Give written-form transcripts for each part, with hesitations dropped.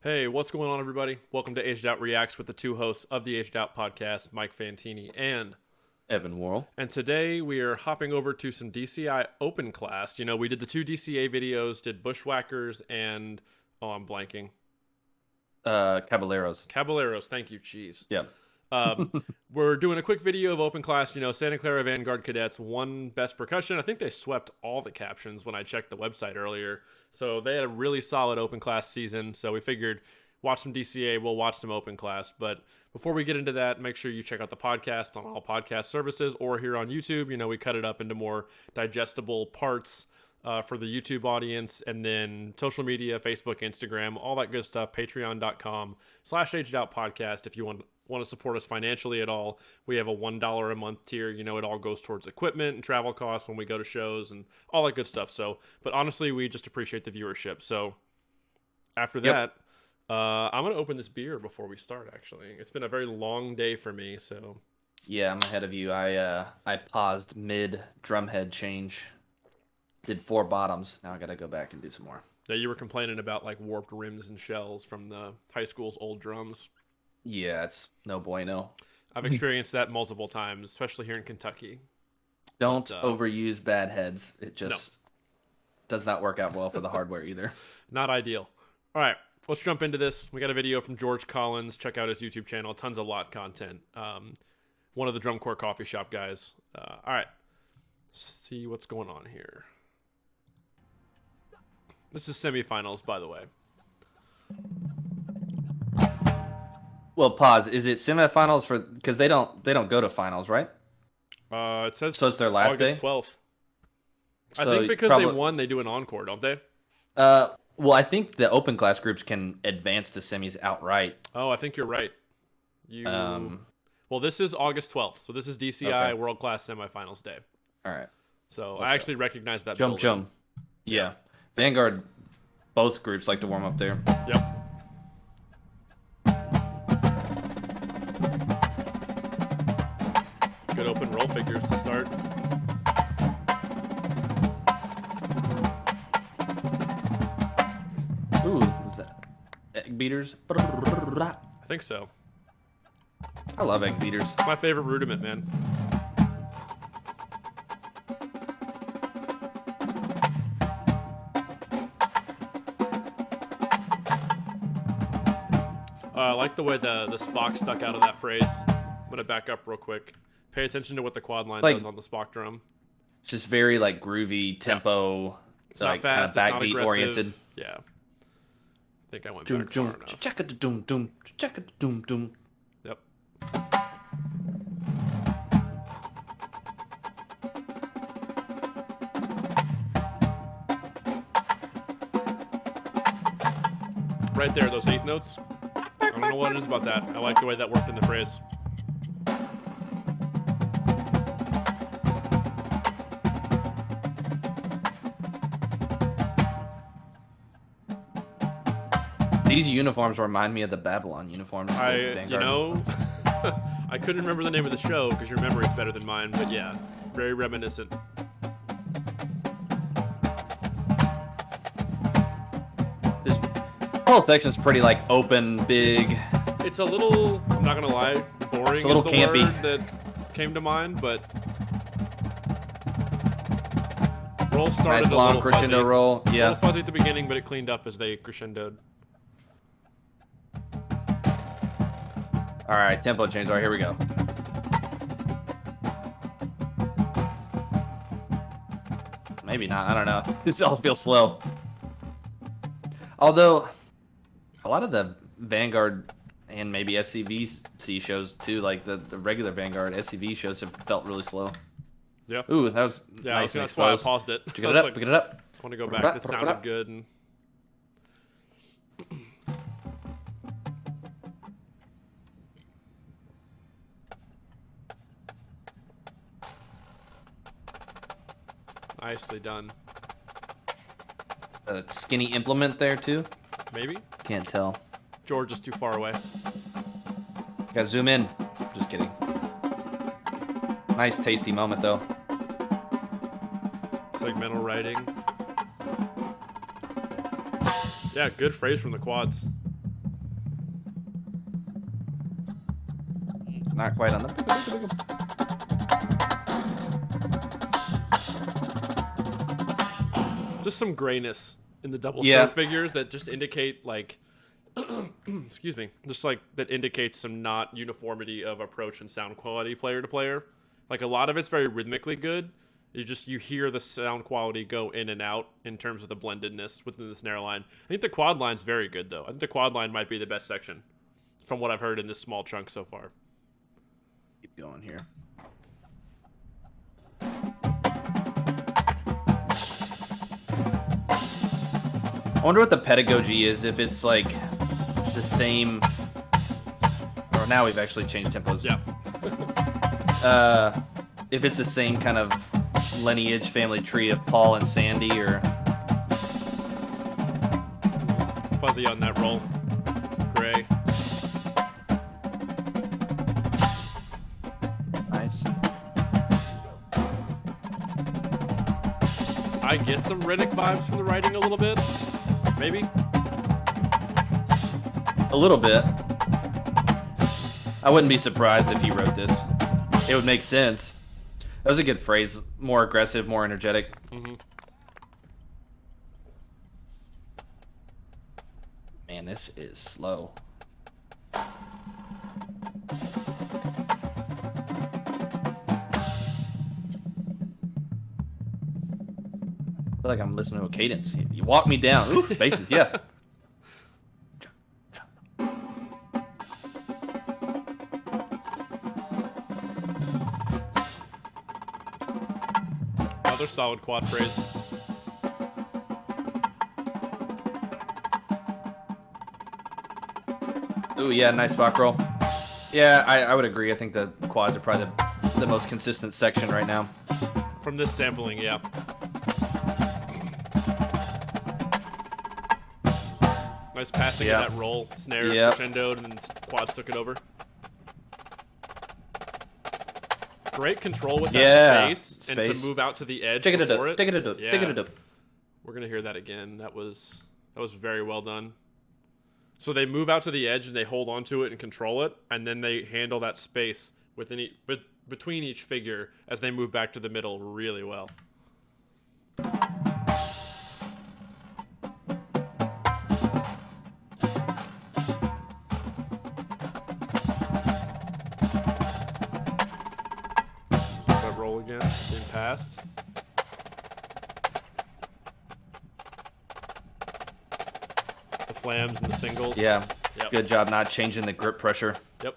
Hey, what's going on, everybody? Welcome to Aged Out Reacts with the two hosts of the Aged Out podcast, Mike Fantini and Evan Worrell. And today we are hopping over to some DCI open class. You know, we did the two DCA videos, did Bushwhackers and, I'm blanking. Caballeros. Caballeros, thank you, jeez. Yeah. We're doing a quick video of open class. You know, Santa Clara Vanguard Cadets won Best Percussion. I think they swept all the captions when I checked the website earlier. So they had a really solid open class season. So we figured watch some DCA, we'll watch some open class. But before we get into that, make sure you check out the podcast on all podcast services or here on YouTube. You know, we cut it up into more digestible parts for the YouTube audience, and then social media, Facebook, Instagram, all that good stuff, patreon.com/agedoutpodcast if you want to support us financially at all. We have a $1 a month tier. You know, it all goes towards equipment and travel costs when we go to shows and all that good stuff. So, but honestly, we just appreciate the viewership. So after that, I'm going to open this beer before we start, actually. It's been a very long day for me, so. Yeah, I'm ahead of you. I paused mid drumhead change. Did 4 bottoms. Now I got to go back and do some more. Yeah, you were complaining about like warped rims and shells from the high school's old drums. Yeah, it's no bueno. I've experienced that multiple times, especially here in Kentucky. Don't overuse bad heads. It just does not work out well for the hardware either. Not ideal. All right, let's jump into this. We got a video from George Collins. Check out his YouTube channel. Tons of lot content. One of the Drum Corps coffee shop guys. All right, let's see what's going on here. This is semifinals, by the way. Well, pause. Is it semifinals for because they don't go to finals, right? It says so. It's their last August day. 12th. So I think because they won, they do an encore, don't they? Well, I think the open class groups can advance to semis outright. Oh, I think you're right. Well, this is August 12th, so this is DCI World Class Semifinals Day. All right. So I actually recognize that. Jump. Yeah. Vanguard, both groups like to warm up there. Yep. Good open roll figures to start. Ooh, is that egg beaters? I think so. I love egg beaters. My favorite rudiment, man. I like the way the Spock stuck out of that phrase. I'm going to back up real quick. Pay attention to what the quad line does on the Spock drum. It's just very like groovy tempo. It's not fast, kind of it's not backbeat oriented. Yeah. I think I went back far enough. Check it, doom, doom. Check it, doom, doom. Yep. Right there, those 8th notes. I don't know what it is about that. I like the way that worked in the phrase. These uniforms remind me of the Babylon uniforms. You know, I couldn't remember the name of the show because your memory's better than mine, but yeah, very reminiscent. This whole section's pretty like open, big. It's a little, I'm not gonna lie, boring. It's a little campy. Word that came to mind, but roll started nice long crescendo fuzzy. roll. Yeah, a little fuzzy at the beginning, but it cleaned up as they crescendoed. All right, tempo change. All right, here we go. Maybe not. I don't know. This all feels slow. Although, a lot of the Vanguard and maybe SCVC shows too, like the regular Vanguard SCV shows have felt really slow. Yeah. Ooh, that was nice. That's why I paused it. Pick it up. Pick it up. I want to go back. It sounded good. And nicely done. A skinny implement there too. Maybe. Can't tell. George is too far away. Gotta zoom in. Just kidding. Nice tasty moment though. Segmental writing. Yeah, good phrase from the quads. Not quite on the. Just some grayness in the double Yeah. stroke figures that just indicate like, excuse me, just like that indicates some not uniformity of approach and sound quality player to player. Like a lot of it's very rhythmically good. You hear the sound quality go in and out in terms of the blendedness within the snare line. I think the quad line's very good though. I think the quad line might be the best section from what I've heard in this small chunk so far. Keep going here. I wonder what the pedagogy is, if it's like the same. Or now we've actually changed tempos. Yeah. If it's the same kind of lineage family tree of Paul and Sandy, or Fuzzy on that roll. Gray. nice. I get some Riddick vibes from the writing a little bit. Maybe. A little bit. I wouldn't be surprised if he wrote this. It would make sense. That was a good phrase. More aggressive, more energetic. Mm-hmm. Man, this is slow. I feel like I'm listening to a cadence. You walk me down. Oof, basses, yeah. Another solid quad phrase. Ooh, yeah, nice back roll. Yeah, I would agree. I think the quads are probably the most consistent section right now. From this sampling, yeah. Nice passing Yeah. of that roll. Snares Yep. crescendoed and then quads took it over. Great control with that Yeah, space and to space. move out to the edge Take it before up, it. take it up, Yeah. take it up. We're gonna hear that again. That was very well done. So they move out to the edge and they hold onto it and control it, and then they handle that space within between each figure as they move back to the middle really well. Does that roll again? Being passed. The flams and the singles. Yeah, Yep. good job not changing the grip pressure. Yep.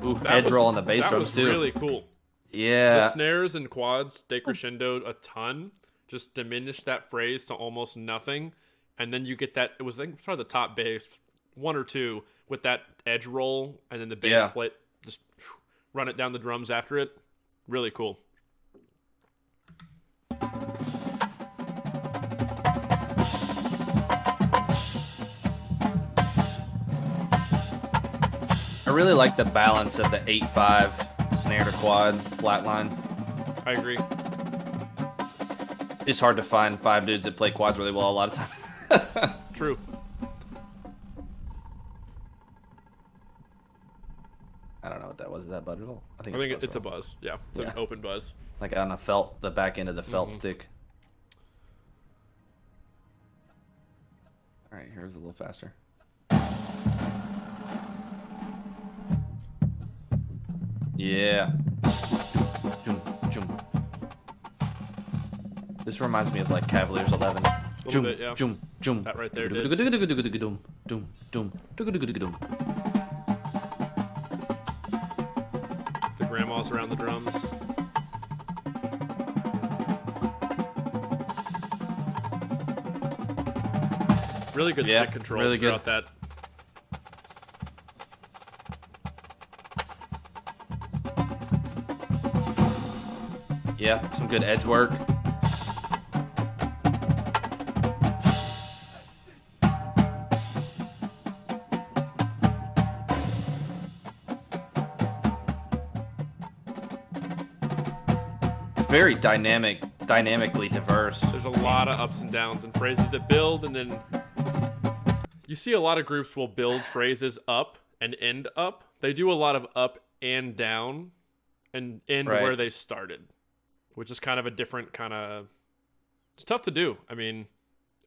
Oof, That edge was- roll on the bass that drums was too. really cool. The Yeah, snares and quads decrescendoed a ton, just diminished that phrase to almost nothing, and then you get that. It was I think probably the top bass, one or two, with that edge roll, and then the bass Yeah. split, just run it down the drums after it. Really cool. I really like the balance of the 8/5 snare to quad flatline. I agree. It's hard to find 5 dudes that play quads really well a lot of times. True. I don't know what that was. Is that buzz roll? I think it's a buzz. Yeah, it's Yeah. an open buzz. Like on a felt, the back end of the felt Mhm. stick. All right, here's a little faster. Yeah. Joom, joom. This reminds me of like Cavaliers 11. Little bit, yeah. Joom, joom. That right there did. Doom, doom, doom, doom. The grandmas around the drums. Really good Yeah, stick control really good. throughout that. Yeah, some good edge work. It's very dynamically diverse. There's a lot of ups and downs and phrases that build, and then You see a lot of groups will build phrases up and end up. They do a lot of up and down and end Right. where they started, which is kind of a different kind of... It's tough to do. I mean,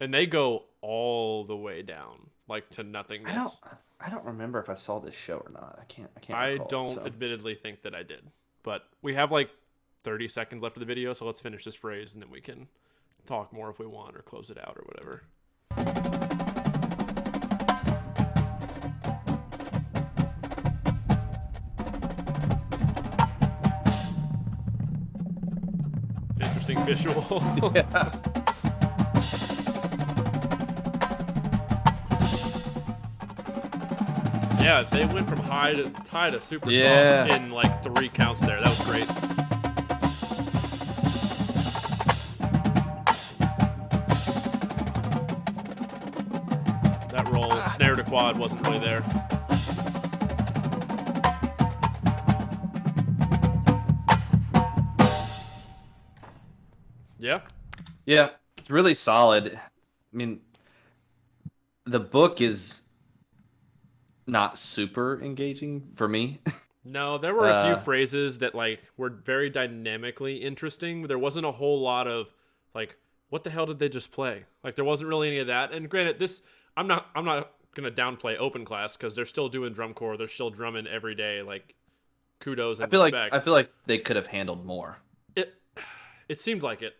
and they go all the way down, like to nothingness. I don't remember if I saw this show or not. I can't I recall, don't so. admittedly think that I did. But we have like 30 seconds left of the video, so let's finish this phrase and then we can talk more if we want or close it out or whatever. Interesting visual. Yeah. Yeah, they went from high to super Yeah. soft in like 3 counts there. That was great. That roll, snare to quad, wasn't really there. Yeah. Yeah, it's really solid. I mean, the book is not super engaging for me. No, there were a few phrases that like were very dynamically interesting. There wasn't a whole lot of like, what the hell did they just play? Like there wasn't really any of that. And granted, this I'm not gonna downplay open class because they're still doing drum corps. They're still drumming every day. Like kudos and respect. I feel like they could have handled more. It seemed like it.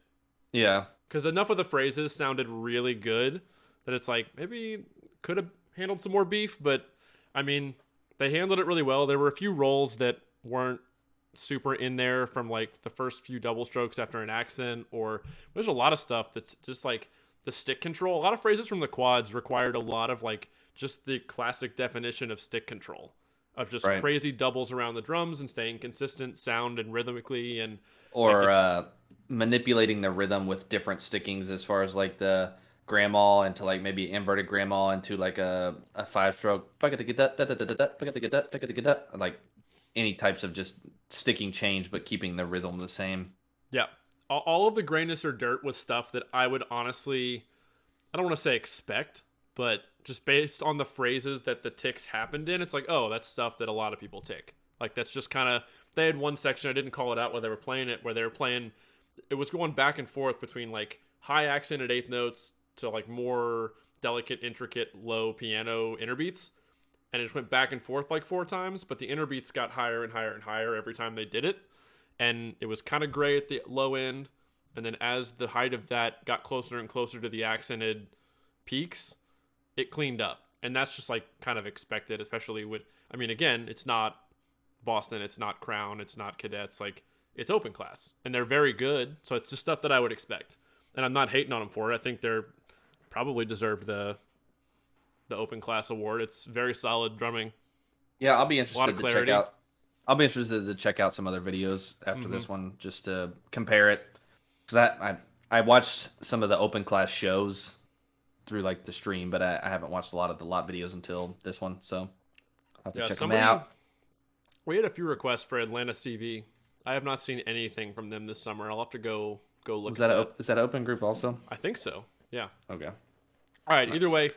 Yeah. Because enough of the phrases sounded really good that it's like maybe could have handled some more beef, but I mean, they handled it really well. There were a few rolls that weren't super in there from like the first few double strokes after an accent, or there's a lot of stuff that's just like the stick control. A lot of phrases from the quads required a lot of like just the classic definition of stick control, of just crazy doubles around the drums and staying consistent sound and rhythmically, and or manipulating the rhythm with different stickings as far as like the grandma into like maybe inverted grandma into like a 5-stroke like any types of just sticking change but keeping the rhythm the same. Yeah. All of the grayness or dirt was stuff that I would honestly, I don't want to say expect, but just based on the phrases that the ticks happened in, it's like, oh, that's stuff that a lot of people tick. Like that's just kind of, they had one section, I didn't call it out where they were playing it, where they were playing, it was going back and forth between like high accented eighth notes to like more delicate, intricate, low piano inner beats. And it just went back and forth like 4 times, but the inner beats got higher and higher and higher every time they did it. And it was kind of gray at the low end. And then as the height of that got closer and closer to the accented peaks, it cleaned up. And that's just like kind of expected, especially with, I mean, again, it's not Boston, it's not Crown, it's not Cadets, like it's open class. And they're very good. So it's just stuff that I would expect. And I'm not hating on them for it. I think they're probably deserve the open class award. It's very solid drumming. Yeah, I'll be interested to clarity. check out. I'll be interested to check out some other videos after this one just to compare it. Because I watched some of the open class shows through like the stream, but I haven't watched a lot of the lot videos until this one, so I'll have to check them out. We had a few requests for Atlanta CV. I have not seen anything from them this summer. I'll have to go look. Is that an open group also? I think so. Yeah. Okay. All right. Nice. Either way,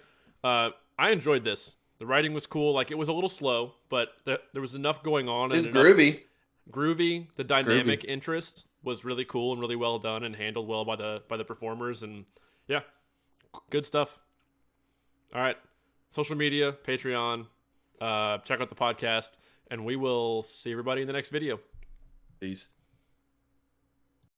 I enjoyed this. The writing was cool. Like it was a little slow, but there was enough going on. It's groovy. Groovy. The dynamic interest was really cool and really well done and handled well by the performers. And yeah, good stuff. All right. Social media, Patreon, check out the podcast, and we will see everybody in the next video. Peace.